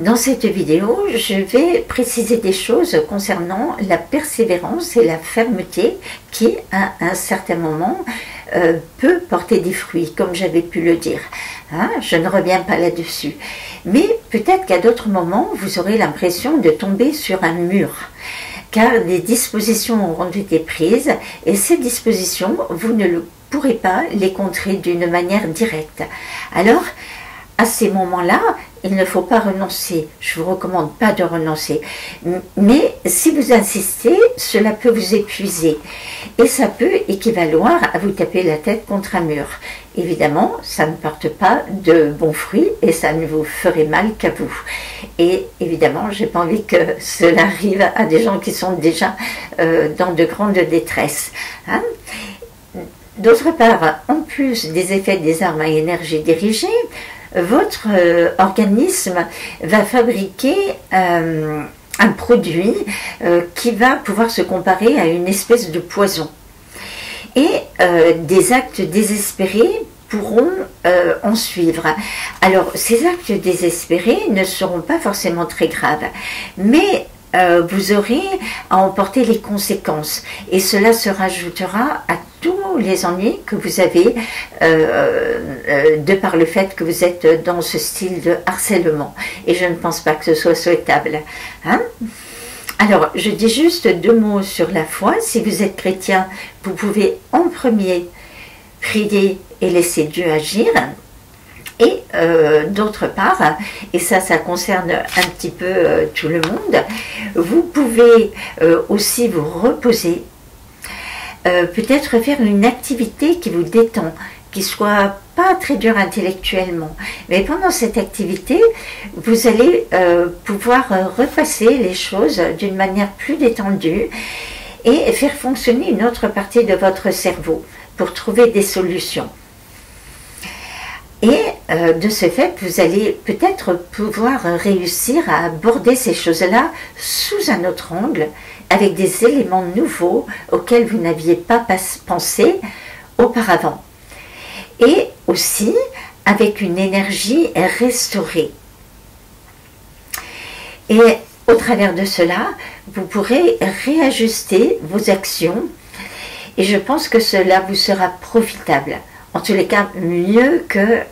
Dans cette vidéo, je vais préciser des choses concernant la persévérance et la fermeté qui, à un certain moment, peut porter des fruits, comme j'avais pu le dire. Je ne reviens pas là-dessus. Mais peut-être qu'à d'autres moments, vous aurez l'impression de tomber sur un mur, car des dispositions auront été prises, et ces dispositions, vous ne pourrez pas les contrer d'une manière directe. Alors, à ces moments-là, il ne faut pas renoncer. Je ne vous recommande pas de renoncer. Mais si vous insistez, cela peut vous épuiser. Et ça peut équivaloir à vous taper la tête contre un mur. Évidemment, ça ne porte pas de bons fruits et ça ne vous ferait mal qu'à vous. Et évidemment, je n'ai pas envie que cela arrive à des gens qui sont déjà dans de grandes détresses. D'autre part, en plus des effets des armes à énergie dirigée, votre organisme va fabriquer un produit qui va pouvoir se comparer à une espèce de poison. Et des actes désespérés pourront en suivre. Alors, ces actes désespérés ne seront pas forcément très graves, mais vous aurez à en porter les conséquences. Et cela se rajoutera à tous les ennuis que vous avez de par le fait que vous êtes dans ce style de harcèlement. Et je ne pense pas que ce soit souhaitable. Alors, je dis juste deux mots sur la foi. Si vous êtes chrétien, vous pouvez en premier prier et laisser Dieu agir. Et d'autre part, et ça concerne un petit peu tout le monde, vous pouvez aussi vous reposer, peut-être faire une activité qui vous détend, qui soit pas très dure intellectuellement. Mais pendant cette activité, vous allez pouvoir repasser les choses d'une manière plus détendue et faire fonctionner une autre partie de votre cerveau pour trouver des solutions. Et de ce fait, vous allez peut-être pouvoir réussir à aborder ces choses-là sous un autre angle, avec des éléments nouveaux auxquels vous n'aviez pas pensé auparavant. Et aussi avec une énergie restaurée. Et au travers de cela, vous pourrez réajuster vos actions et je pense que cela vous sera profitable. En tous les cas, mieux que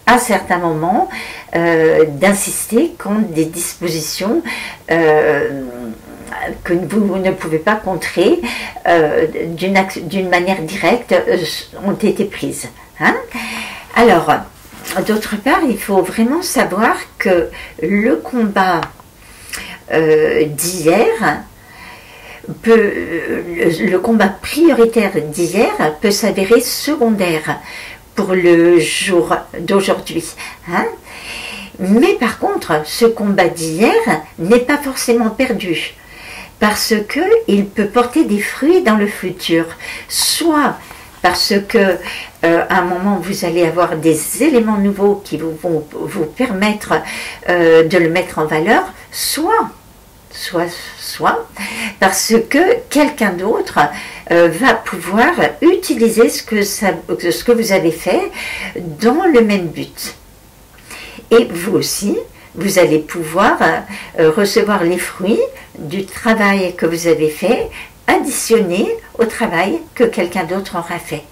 à certains moments d'insister contre des dispositions que vous ne pouvez pas contrer d'une manière directe ont été prises. Alors, d'autre part, il faut vraiment savoir que le combat d'hier, le combat prioritaire d'hier peut s'avérer secondaire pour le jour d'aujourd'hui. Mais par contre, ce combat d'hier n'est pas forcément perdu, parce qu'il peut porter des fruits dans le futur, soit parce que à un moment vous allez avoir des éléments nouveaux qui vont vous permettre de le mettre en valeur, soit parce que quelqu'un d'autre va pouvoir utiliser ce que vous avez fait dans le même but. Et vous aussi, vous allez pouvoir recevoir les fruits du travail que vous avez fait, additionné au travail que quelqu'un d'autre aura fait.